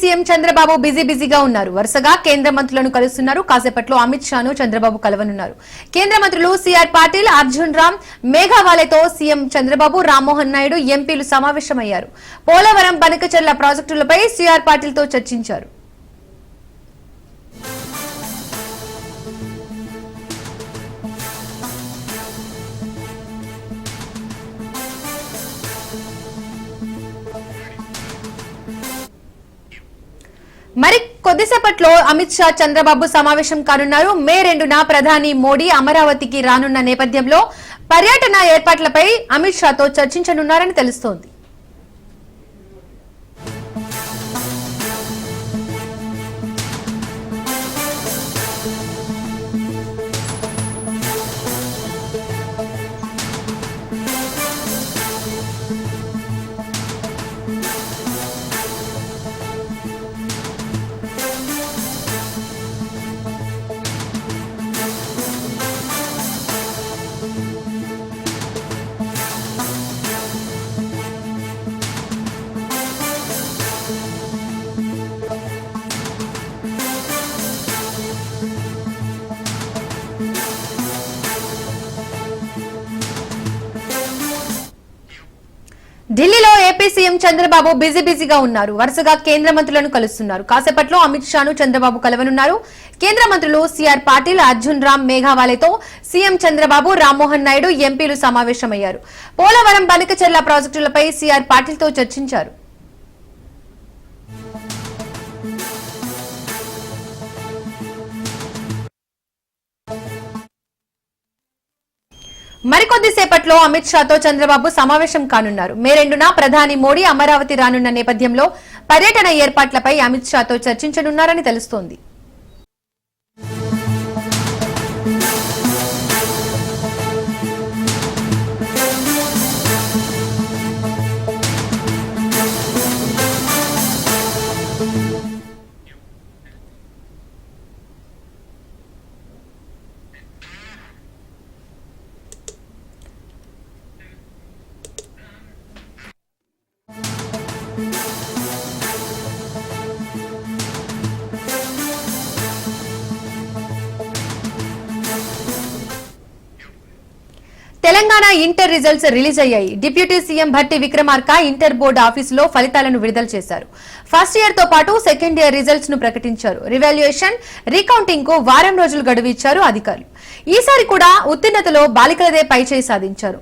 CM Chandrababu బిజీగా ఉన్నారు. వరుసగా కేంద్ర మంత్రులను కలుస్తున్నారు. కాసేపట్లో అమిత్ షాను చంద్రబాబు కలవనున్నారు. కేంద్ర మంత్రులు సిఆర్ పాటిల్, అర్జున్ రామ్ మేఘవాలేతో సీఎం చంద్రబాబు, రామ్మోహన్ నాయుడు ఎంపీలు సమావేశమయ్యారు. పోలవరం, బనకచెర్ల ప్రాజెక్టులపై సిఆర్ పాటిల్తో చర్చించారు. మరి కొద్దిసేపట్లో అమిత్ షా, చంద్రబాబు సమావేశం కానున్నారు. మే 2న ప్రధాని మోడీ అమరావతికి రానున్న నేపథ్యంలో పర్యటన ఏర్పాట్లపై అమిత్ షాతో చర్చించనున్నారని తెలుస్తోంది. ఢిల్లీలో ఏపీ సీఎం చంద్రబాబు బిజీగా ఉన్నారు. వరుసగా కేంద్ర మంత్రులను కలుస్తున్నారు. కాసేపట్లో అమిత్ షాను చంద్రబాబు కలవనున్నారు. కేంద్ర మంత్రులు సిఆర్ పాటిల్, అర్జున్ రామ్ మేఘవాలేతో సీఎం చంద్రబాబు, రామ్మోహన్ నాయుడు ఎంపీలు సమావేశమయ్యారు. పోలవరం, బనకచెర్ల ప్రాజెక్టులపై సిఆర్ పాటిల్తో చర్చించారు. మరికొద్దిసేపట్లో అమిత్ షాతో చంద్రబాబు సమావేశం కానున్నారు. మే 2న ప్రధాని మోడీ అమరావతి రానున్న నేపథ్యంలో పర్యటన ఏర్పాట్లపై అమిత్ షాతో చర్చించనున్నారని తెలుస్తోంది. తెలంగాణ ఇంటర్ రిజల్ట్స్ రిలీజ్ అయ్యాయి. Deputy CM Bhatti Vikramarka inter board ఆఫీసులో ఫలితాలను విడుదల చేశారు. ఫస్ట్ ఇయర్ తో పాటు సెకండ్ ఇయర్ రిజల్ట్స్ ను ప్రకటించారు. రివాల్యుయేషన్, రీకౌంటింగ్ కు వారం రోజులు గడువు ఇచ్చారు అధికారులు. ఈసారి కూడా ఉత్తీర్ణతలో బాలికలదే పైచేయి సాధించారు.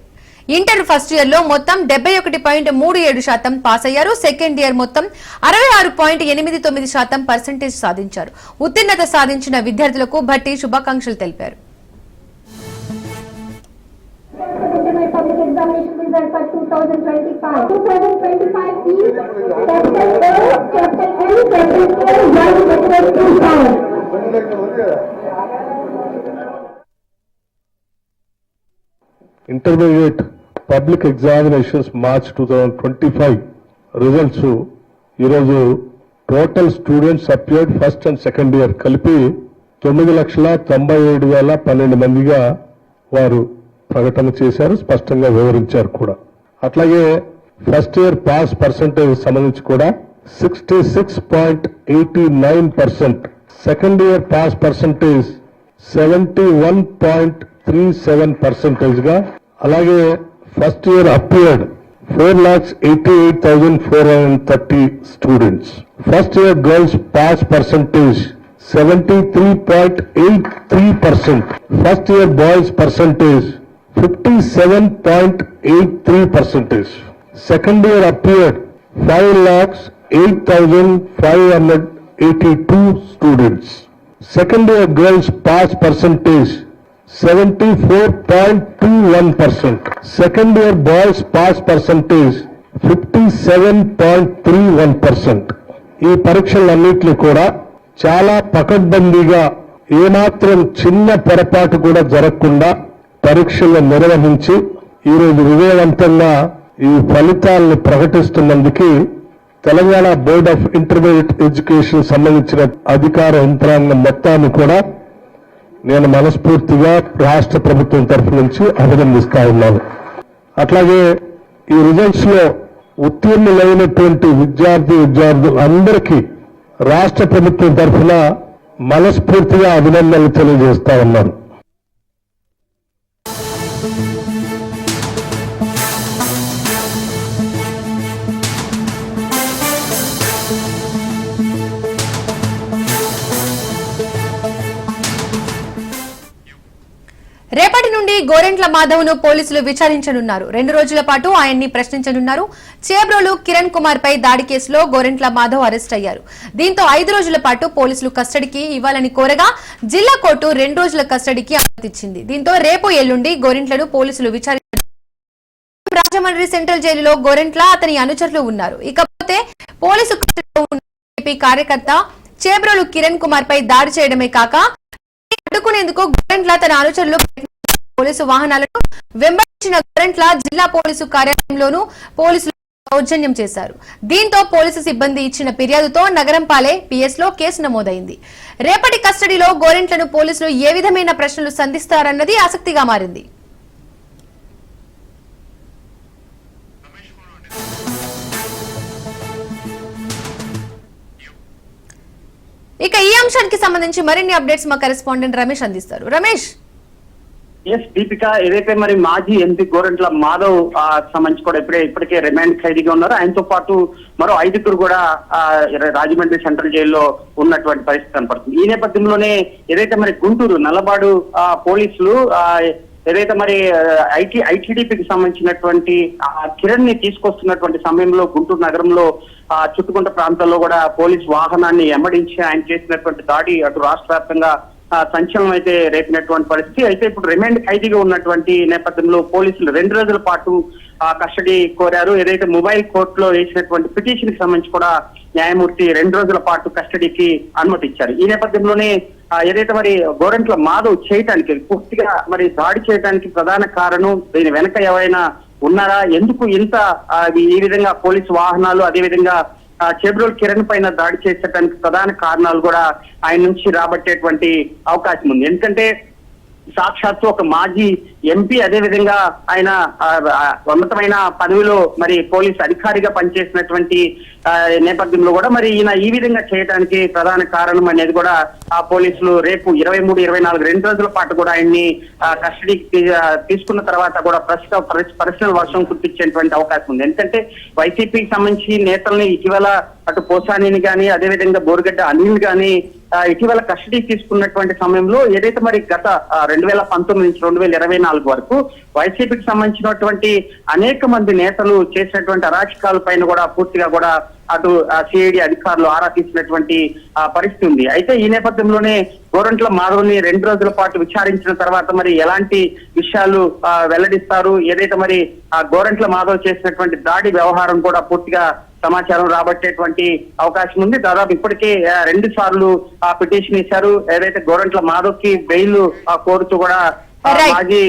ఇంటర్ ఫస్ట్ ఇయర్ లో మొత్తం 71.37% పాస్ అయ్యారు. సెకండ్ ఇయర్ మొత్తం 66.89% పర్సెంటేజ్ సాధించారు. ఉత్తీర్ణత సాధించిన విద్యార్థులకు భట్టి శుభాకాంక్షలు తెలిపారు. Public examination result for 2025. 2025 is Capital A, Capital L, Capital A, 125. Intermediate Public Examinations March 2025 results ఈరోజు total students appeared first and second year కలిపి 9,97,012 మందిగా వారు ప్రకటన చేశారు, స్పష్టంగా వివరించారు కూడా. అట్లాగే ఫస్ట్ ఇయర్ పాస్ పర్సెంటేజ్ సంబంధించి కూడా 66.89%, సెకండ్ ఇయర్ పాస్ పర్సెంటేజ్ 71.37% గా, అలాగే first year appeared 4,88,430 students. First year girls pass percentage 73.83%, first year boys percentage 57.83%. Second year appeared 5,08,582 students. Second year girls pass percentage 74.21%. Second year boys pass percentage 57.31%. ఈ పరీక్షలన్నింటినీ కూడా చాలా పకడ్బందీగా ఏమాత్రం చిన్న పొరపాటు కూడా జరగకుండా పరీక్షలు నిర్వహించి ఈరోజు విజయవంతంగా ఈ ఫలితాలను ప్రకటిస్తున్నందుకు Telangana board of intermediate education సంబంధించిన అధికార యంత్రాంగం మొత్తాన్ని కూడా నేను మనస్ఫూర్తిగా రాష్ట్ర ప్రభుత్వం తరఫు నుంచి అభినందిస్తా ఉన్నాను. అట్లాగే ఈ రిజల్ట్స్ లో ఉత్తీర్ణులైనటువంటి విద్యార్థులందరికీ రాష్ట్ర ప్రభుత్వం తరఫున మనస్ఫూర్తిగా అభినందనలు తెలియజేస్తా ఉన్నారు. రేపటి నుండి గోరెంట్ల మాధవ్ను పోలీసులు విచారించనున్నారు. 2 రోజుల పాటు ఆయన్ని ప్రశ్నించనున్నారు. చేబ్రోలు కిరణ్ కుమార్ పై దాడి కేసులో గోరెంట్ల మాధవ్ అరెస్ట్ అయ్యారు. దీంతో 5 రోజుల పాటు పోలీసులు కస్టడీకి ఇవ్వాలని కోరగా జిల్లా కోర్టు 2 రోజుల కస్టడీకి అనుమతిచ్చింది. దీంతో రేపు ఎల్లుండి గోరెంట్లను పోలీసులు విచారించారు. రాజమండ్రి సెంట్రల్ జైలులో గోరెంట్ల అతని అనుచరులు ఉన్నారు. ఇకపోతే పోలీసు కస్టడీలో ఉన్న టీడీపీ కార్యకర్త చేబ్రోలు కిరణ్ కుమార్ పై దాడి చేయడమే కాక అడ్డుకునేందుకు గోరెంట్ల తన అనుచరులు పోలీసు వాహనాలను వెంబడించిన గోరెంట్ల జిల్లా పోలీసు కార్యాలయంలోనూ పోలీసులు దౌర్జన్యం చేశారు. దీంతో పోలీసు సిబ్బంది ఇచ్చిన ఫిర్యాదుతో నగరంపాలె పిఎస్ లో కేసు నమోదైంది. రేపటి కస్టడీలో గోరెంట్లను పోలీసులు ఏ విధమైన ప్రశ్నలు సంధిస్తారన్నది ఆసక్తిగా మారింది. ఇక ఈ అంశానికి సంబంధించి మరిన్ని అప్డేట్స్ మా కరెస్పాండెంట్ రమేష్ అందిస్తారు. రమేష్. దీపిక, ఏదైతే మరి మాజీ ఎంపీ గోరెంట్ల మాధవ్ సంబంధించి కూడా ఇప్పటికే రిమాండ్ ఖైదీగా ఉన్నారు. ఆయనతో పాటు మరో 5 కూడా రాజమండ్రి సెంట్రల్ జైల్లో ఉన్నటువంటి పరిస్థితి కనపడుతుంది. ఈ నేపథ్యంలోనే ఏదైతే మరి గుంటూరు నల్లబాడు పోలీసులు ఏదైతే మరి ఐటీడీపీకి సంబంధించినటువంటి కిరణ్ ని తీసుకొస్తున్నటువంటి సమయంలో గుంటూరు నగరంలో చుట్టుకుంట ప్రాంతాల్లో కూడా పోలీస్ వాహనాన్ని ఎమ్మడించి ఆయన చేసినటువంటి దాడి అటు రాష్ట్ర వ్యాప్తంగా సంచలనం అయితే రేపినటువంటి పరిస్థితి. అయితే ఇప్పుడు రిమాండ్ ఖైదీగా ఉన్నటువంటి నేపథ్యంలో పోలీసులు 2 రోజుల పాటు కస్టడీ కోరారు. ఏదైతే మొబైల్ కోర్టులో వేసినటువంటి పిటిషన్ కి సంబంధించి కూడా న్యాయమూర్తి 2 రోజుల పాటు కస్టడీకి అనుమతి ఇచ్చారు. ఈ నేపథ్యంలోనే ఏదైతే మరి గోరెంట్ల మాధవ్ చేయటానికి పూర్తిగా మరి దాడి చేయడానికి ప్రధాన కారణం, దీని వెనక ఎవరైనా ఉన్నారా, ఎందుకు ఇంత ఈ విధంగా పోలీసు వాహనాలు అదేవిధంగా చేబ్రోలు కిరణ్ పైన దాడి చేసేటానికి ప్రధాన కారణాలు కూడా ఆయన నుంచి రాబట్టేటువంటి అవకాశం ఉంది. ఎందుకంటే సాక్షాత్తు ఒక మాజీ ఎంపీ, అదేవిధంగా ఆయన ఉన్నతమైన పదవిలో మరి పోలీస్ అధికారిగా పనిచేసినటువంటి నేపథ్యంలో కూడా మరి ఈయన ఈ విధంగా చేయడానికి ప్రధాన కారణం అనేది కూడా పోలీసులు రేపు 23, 24 2 రోజుల పాటు కూడా ఆయన్ని కస్టడీకి తీసుకున్న తర్వాత కూడా ప్రశ్నల వర్షం కురిపించేటువంటి అవకాశం ఉంది. ఎందుకంటే వైసీపీకి సంబంధించి నేతల్ని ఇటీవల అటు పోసానిని కానీ అదేవిధంగా బోరుగడ్డ అనిల్ కానీ ఇటీవల కస్టడీకి తీసుకున్నటువంటి సమయంలో ఏదైతే మరి గత 2019 నుంచి 2024 వరకు వైసీపీకి సంబంధించినటువంటి అనేక మంది నేతలు చేసినటువంటి అరాచకాల పైన కూడా పూర్తిగా కూడా అటు సిఐడి అధికారులు ఆరా తీసినటువంటి పరిస్థితి ఉంది. అయితే ఈ నేపథ్యంలోనే గోరెంట్ల మాధవ్ని 2 రోజుల పాటు విచారించిన తర్వాత మరి ఎలాంటి విషయాలు వెల్లడిస్తారు, ఏదైతే మరి గోరెంట్ల మాధవ్ చేసినటువంటి దాడి వ్యవహారం కూడా పూర్తిగా సమాచారం రాబట్టేటువంటి అవకాశం ఉంది. దాదాపు ఇప్పటికే 2 సార్లు పిటిషన్ ఇచ్చారు. ఏదైతే గోరెంట్ల మాధవ్ కి బెయిల్ కోరుతూ కూడా మాజీ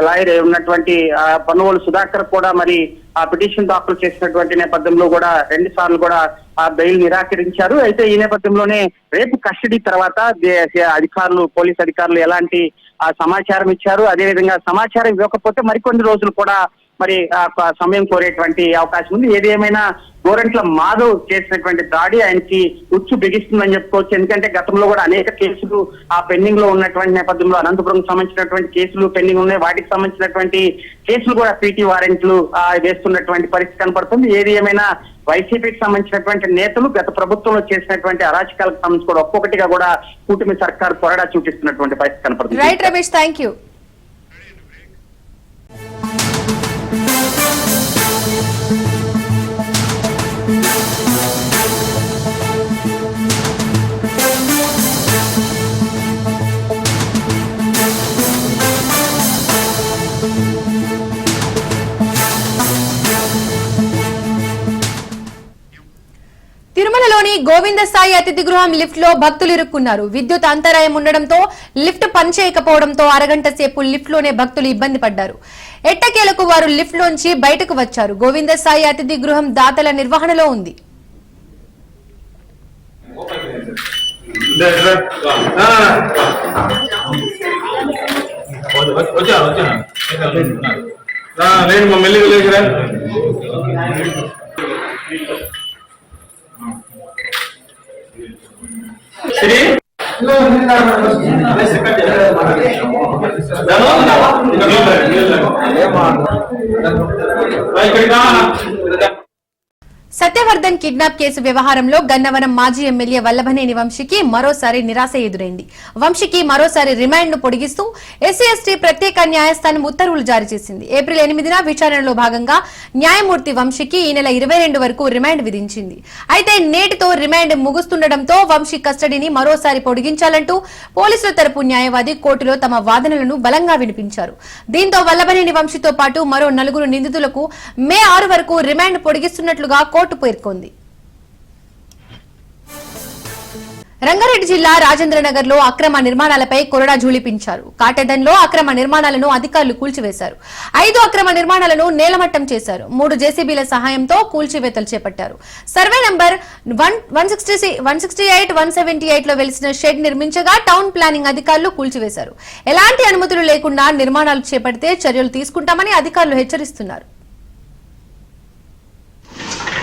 లాయర్ ఉన్నటువంటి పన్నువోలు సుధాకర్ కూడా మరి ఆ పిటిషన్ దాఖలు చేసినటువంటి నేపథ్యంలో కూడా 2 సార్లు కూడా ఆ బెయిల్ నిరాకరించారు. అయితే ఈ నేపథ్యంలోనే రేపు కస్టడీ తర్వాత అధికారులు, పోలీస్ అధికారులు ఎలాంటి సమాచారం ఇచ్చారు, అదేవిధంగా సమాచారం ఇవ్వకపోతే మరికొన్ని రోజులు కూడా మరి సమయం కోరేటువంటి అవకాశం ఉంది. ఏది ఏమైనా గోరెంట్ల మాధవ్ చేసినటువంటి దాడి ఆయనకి ఉచ్చు బిగిస్తుందని చెప్పుకోవచ్చు. ఎందుకంటే గతంలో కూడా అనేక కేసులు పెండింగ్ లో ఉన్నటువంటి నేపథ్యంలో అనంతపురం సంబంధించినటువంటి కేసులు పెండింగ్ ఉన్నాయి. వాటికి సంబంధించినటువంటి కేసులు కూడా పీటీ వారెంట్లు వేస్తున్నటువంటి పరిస్థితి కనపడుతుంది. ఏది ఏమైనా వైసీపీకి సంబంధించినటువంటి నేతలు గత ప్రభుత్వంలో చేసినటువంటి అరాచకాలకు సంబంధించి కూడా ఒక్కొక్కటిగా కూడా కూటమి సర్కార్ కొరడా చూపిస్తున్నటువంటి పరిస్థితి కనపడుతుంది. Right Ramesh, thank you. తిరుమలలోని గోవిందసాయి అతిథి గృహం లిఫ్ట్ లో భక్తులు ఇరుక్కున్నారు. విద్యుత్ అంతరాయం ఉండడంతో లిఫ్ట్ పనిచేయకపోవడంతో అరగంట సేపు లిఫ్ట్ లోనే భక్తులు ఇబ్బంది పడ్డారు. ఎట్టకేలకు వారు లిఫ్ట్ లోంచి బయటకు వచ్చారు. గోవిందసాయి అతిథి గృహం దాతల నిర్వహణలో ఉంది. సత్యవర్ధన్ కిడ్నాప్ కేసు వ్యవహారంలో గన్నవరం మాజీ ఎమ్మెల్యే వల్లభనేని వంశీకి మరోసారి నిరాశ ఎదురైంది. వంశీకి మరోసారి రిమాండ్ ను పొడిగిస్తూ ఎస్సీ ఎస్టీ ప్రత్యేక న్యాయస్థానం ఉత్తర్వులు జారీ చేసింది. ఏప్రిల్ 8న విచారణలో భాగంగా న్యాయమూర్తి వంశీకి ఈ నెల 22 వరకు రిమాండ్ విధించింది. అయితే నేటితో రిమాండ్ ముగుస్తుండటంతో వంశీ కస్టడీని మరోసారి పొడిగించాలంటూ పోలీసుల తరపు న్యాయవాది కోర్టులో తమ వాదనలను బలంగా వినిపించారు. దీంతో వల్లభనేని వంశీతో పాటు మరో 4 నిందితులకు మే 6 వరకు రిమాండ్ పొడిగిస్తున్నట్లుగా కోర్టు పేర్కొంది. రంగారెడ్డి జిల్లా రాజేంద్రనగర్ లో అక్రమ నిర్మాణాలపై కొరడా ఝుళిపించారు. కాటెదన్లో అక్రమ నిర్మాణాలను అధికారులు కూల్చివేశారు. 5 అక్రమ నిర్మాణాలను నేలమట్టం చేశారు. 3 జేసీబీల సహాయంతో కూల్చివేతలు చేపట్టారు. సర్వే నంబర్ 168, 178 లో వెలిసిన షెడ్ నిర్మించగా టౌన్ ప్లానింగ్ అధికారులు కూల్చివేశారు. ఎలాంటి అనుమతులు లేకుండా నిర్మాణాలు చేపడితే చర్యలు తీసుకుంటామని అధికారులు హెచ్చరిస్తున్నారు.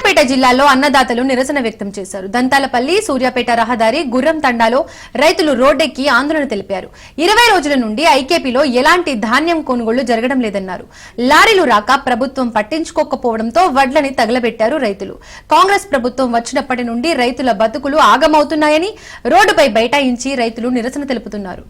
సూర్యాపేట జిల్లాలో అన్నదాతలు నిరసన వ్యక్తం చేశారు. దంతాలపల్లి సూర్యాపేట రహదారి గుర్రం తండాలో రైతులు రోడ్డెక్కి ఆందోళన తెలిపారు. 20 రోజుల నుండి ఐకేపీలో ఎలాంటి ధాన్యం కొనుగోళ్లు జరగడం లేదన్నారు. లారీలు రాక ప్రభుత్వం పట్టించుకోకపోవడంతో వడ్లని తగలబెట్టారు రైతులు. కాంగ్రెస్ ప్రభుత్వం వచ్చినప్పటి నుండి రైతుల బతుకులు ఆగమవుతున్నాయని రోడ్డుపై బైఠాయించి రైతులు నిరసన తెలుపుతున్నారు.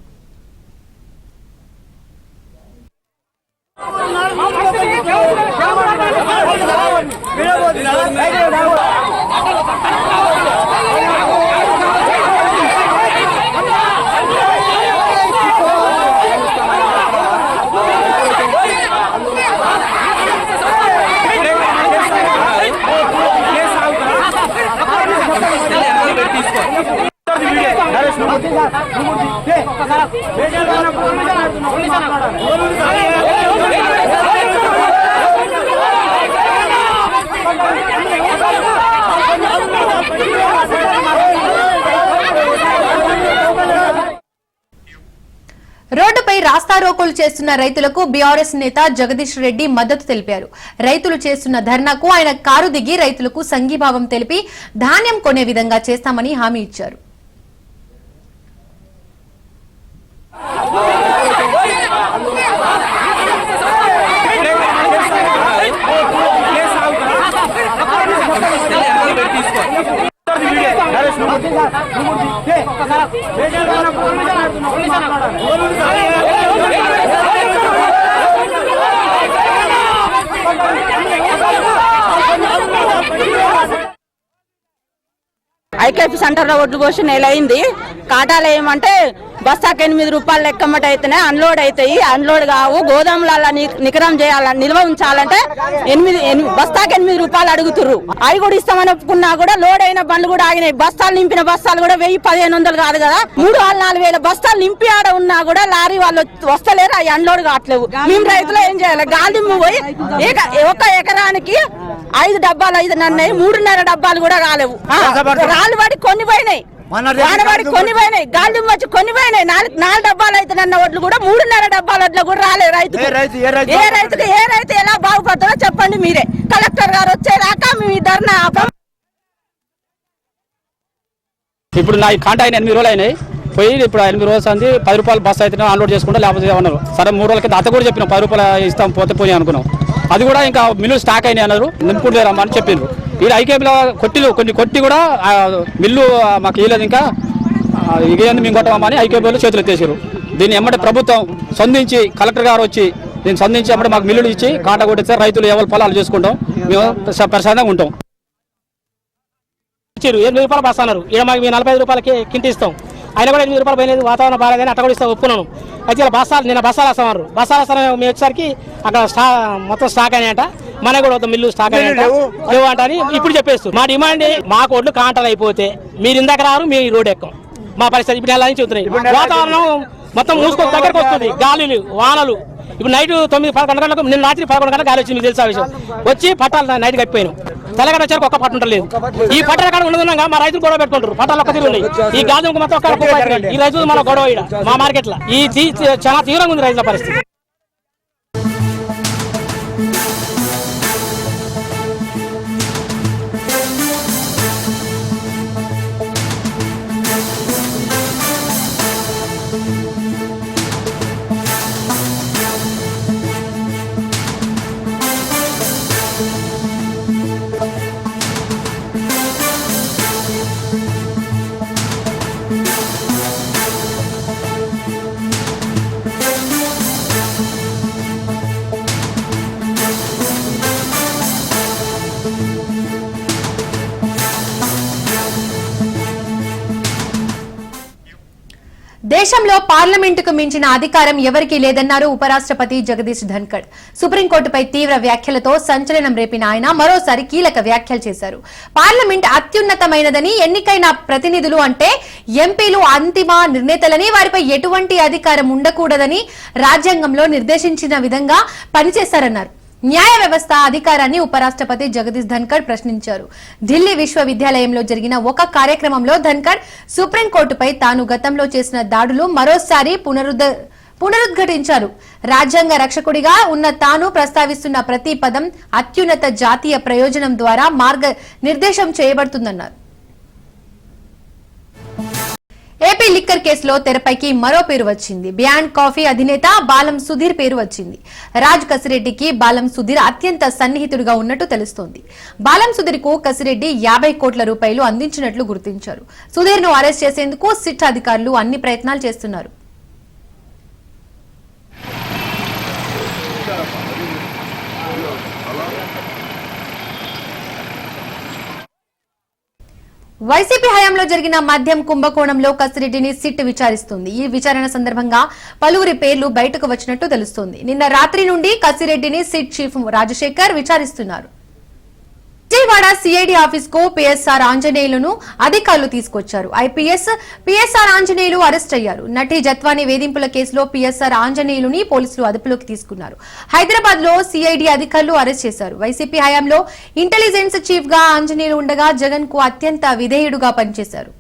రోడ్డుపై రాస్తారోకోలు చేస్తున్న రైతులకు బీఆర్ఎస్ నేత జగదీష్ రెడ్డి మద్దతు తెలిపారు. రైతులు చేస్తున్న ధర్నాకు ఆయన కారు దిగి రైతులకు సంఘీభావం తెలిపి ధాన్యం కొనే విధంగా చేస్తామని హామీ ఇచ్చారు. ఐకేపీ సెంటర్ లో ఒడ్లు పోసి నెల అయింది. కాటాలు ఏమంటే బస్తాకి 8 రూపాయలు లెక్కమ్మట అయితేనే అన్లోడ్ అవుతాయి. అన్లోడ్ కావు. గోదాములలో నికరం చేయాలని నిల్వ ఉంచాలంటే బస్తాకి 8 రూపాయలు అడుగుతుర్రు. అవి కూడా ఇస్తామని ఒప్పుకున్నా కూడా లోడ్ అయిన బండ్లు కూడా ఆగినాయి. బస్తాలు నింపిన బస్తాలు కూడా 1000-1500 కాదు కదా, 3,000-4,000 బస్తాలు నింపి ఆడ ఉన్నా కూడా లారీ వాళ్ళు వస్తలేరు. అవి అన్లోడ్ కావట్లేవు. మేము రైతులు ఏం చేయాలి? గాలింపు పోయి ఒక ఎకరానికి 5 డబ్బాలు 5 నన్నాయి, 3.5 డబ్బాలు కూడా కాలేవు. రాళ్ళు పడి కొన్ని పోయినాయి, వానవాడి కొన్ని పోయినాయి, గాలి వచ్చి కొన్ని పోయినాయి. 4 డబ్బాలు అయితే నన్న వడ్లు కూడా 3.5 డబ్బాల వడ్లు కూడా రాలేదు రైతు. ఏ రైతు ఎలా బాగుపడతారో చెప్పండి మీరే. కలెక్టర్ గారు వచ్చేదాకా మేము ఈ ధర్నా ఆపం. ఇప్పుడు నా కాంటా అయిన 8 రోజులు అయినాయి. పోయి ఇప్పుడు 8 రోజులు అంది 10 రూపాయలు బస్సు అయితే అన్లోడ్ చేసుకుంటా, లేకపోతే ఏమన్నారు. సరే 3 రోజులకి అత కూడా చెప్పినాం 10 రూపాయలు ఇస్తాం పోతే పోయి అనుకున్నాం. అది కూడా ఇంకా మిల్లు స్టాక్ అయినాయి అన్నారు. నింపుకుంటే రమ్మని చెప్పిండ్రు. ఇక్కడ ఐకేపీలో కొన్ని కొట్టి కూడా మిల్లు మాకు ఇవ్వలేదు. ఇంకా ఇదేంది మేము కొట్టమని ఐకేపీలో చేతులు ఎత్తేసారు. దీన్ని ఎమ్మటే ప్రభుత్వం స్పందించి కలెక్టర్ గారు వచ్చి దీన్ని స్పందించి ఎమ్మటే మాకు మిల్లులు ఇచ్చి కాంటా కొట్టిస్తే రైతులు ఎవరి పొలాలు చేసుకుంటాం, మేము ప్రశాంతంగా ఉంటాం. 8 రూపాయలు బస్తా అన్నారు. ఇక్కడ మాకు 45 రూపాయలకి కింటి ఇస్తాం. అయినా కూడా 8 రూపాయలు పోయినది. వాతావరణం బాగాలేదని అట్ట కూడా ఇస్తాం, ఒప్పుకున్నాను. అయితే నిన్న బస్సాలు వస్తామన్నారు. బస్సాలు వస్తాను మేము వచ్చేసరికి అక్కడ మొత్తం స్టాక్ అయినాయంట. మనకు కూడా మిల్లు స్టాక్ అయినాయంట, లేవు అంట అని ఇప్పుడు చెప్పేస్తూ మా డిమాండ్ మాకు ఒడ్లు కాంటాలు అయిపోతే మీరు ఇందాక రారు, మీ రోడ్ ఎక్కం. మా పరిస్థితి ఇప్పుడు నెల నుంచి చెబుతున్నాయి. వాతావరణం మొత్తం మూసుకొని దగ్గరకు వస్తుంది, గాలులు వానలు. ఇప్పుడు నైట్ 9-11 గంటలకు, నిన్న రాత్రి 11 గంటలకు గాలి వచ్చింది. మీకు తెలిసిన విషయం. వచ్చి పట్టాలు నైట్ కప్పిపోయాను. తెలంగాణ వచ్చారు ఒక్క పట్టు ఉండలేదు. ఈ పట్టణ కాడ ఉండదున్నాగా మా రైతులు గొడవ పెట్టుకుంటారు. పట్టాలు ఒక్క తీరు ఉన్నాయి. ఈ గాజు మొత్తం ఒక్క ఈ రైతులు మన గొడవ మా మార్కెట్ లో ఈ చాలా తీవ్రంగా ఉంది రైతుల పరిస్థితి. దేశంలో పార్లమెంటుకు మించిన అధికారం ఎవరికీ లేదన్నారు ఉపరాష్ట్రపతి జగదీష్ ధన్కర్. సుప్రీంకోర్టుపై తీవ్ర వ్యాఖ్యలతో సంచలనం రేపిన ఆయన మరోసారి కీలక వ్యాఖ్యలు చేశారు. పార్లమెంట్ అత్యున్నతమైనదని, ఎన్నికైన ప్రతినిధులు అంటే ఎంపీలు అంతిమ నిర్ణేతలని, వారిపై ఎటువంటి అధికారం ఉండకూడదని రాజ్యాంగంలో నిర్దేశించిన విధంగా పనిచేశారన్నారు. న్యాయ వ్యవస్థ అధికారాన్ని ఉపరాష్ట్రపతి జగదీష్ ధన్కర్ ప్రశ్నించారు. ఢిల్లీ విశ్వవిద్యాలయంలో జరిగిన ఒక కార్యక్రమంలో ధన్కర్ సుప్రీంకోర్టుపై తాను గతంలో చేసిన దాడులు మరోసారి పునరుద్ఘాటించారు. రాజ్యాంగ రక్షకుడిగా ఉన్న తాను ప్రస్తావిస్తున్న ప్రతి పదం అత్యున్నత జాతీయ ప్రయోజనం ద్వారా మార్గనిర్దేశం చేయబడుతుందన్నారు. ఏపీ లిక్కర్ కేసులో తెరపైకి మరో పేరు వచ్చింది. బ్యాండ్ కాఫీ అధినేత బాలం సుధీర్ పేరు వచ్చింది. రాజ్ కసిరెడ్డికి బాలం సుధీర్ అత్యంత సన్నిహితుడిగా ఉన్నట్టు తెలుస్తోంది. బాలం సుధీర్ కు కసిరెడ్డి 50 కోట్ల రూపాయలు అందించినట్లు గుర్తించారు. సుధీర్ ను అరెస్ట్ చేసేందుకు సిట్ అధికారులు అన్ని ప్రయత్నాలు చేస్తున్నారు. వైసీపీ హయాంలో జరిగిన మద్యం కుంభకోణంలో కసిరెడ్డిని సిట్ విచారిస్తుంది. ఈ విచారణ సందర్భంగా పలువురి పేర్లు బయటకు వచ్చినట్టు తెలుస్తోంది. నిన్న రాత్రి నుండి కసిరెడ్డిని సిట్ చీఫ్ రాజశేఖర్ విచారిస్తున్నారు. విజయవాడ సిఐడి ఆఫీస్ కు పిఎస్ఆర్ ఆంజనేయులను అధికారులు తీసుకొచ్చారు. ఐపీఎస్ పిఎస్ఆర్ ఆంజనేయులు అరెస్ట్ అయ్యారు. నటి జత్వాని వేధింపుల కేసులో పిఎస్ఆర్ ఆంజనేయులని పోలీసులు అదుపులోకి తీసుకున్నారు. హైదరాబాద్ లో సిఐడి అధికారులు అరెస్ట్ చేశారు. వైసీపీ హయాంలో ఇంటెలిజెన్స్ చీఫ్ గా ఆంజనేయులు ఉండగా జగన్ కు అత్యంత విధేయుడుగా పనిచేశారు.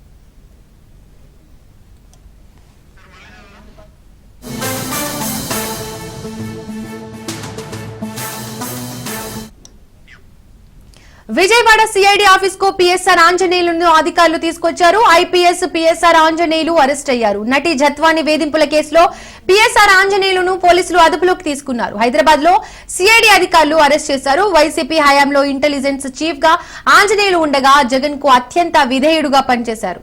విజయవాడ సిఐడి ఆఫీస్ కు పిఎస్ఆర్ ఆంజనేయులను అధికారులు తీసుకొచ్చారు. ఐపీఎస్ పిఎస్ఆర్ ఆంజనేయులు అరెస్ట్ అయ్యారు. నటి జత్వాని వేధింపుల కేసులో పిఎస్ఆర్ ఆంజనేయులను పోలీసులు అదుపులోకి తీసుకున్నారు. హైదరాబాద్ లో సిఐడి అధికారులు అరెస్ట్ చేశారు. వైసీపీ హయాంలో ఇంటెలిజెన్స్ చీఫ్ గా ఆంజనేయులు ఉండగా జగన్ కు అత్యంత విధేయుడుగా పనిచేశారు.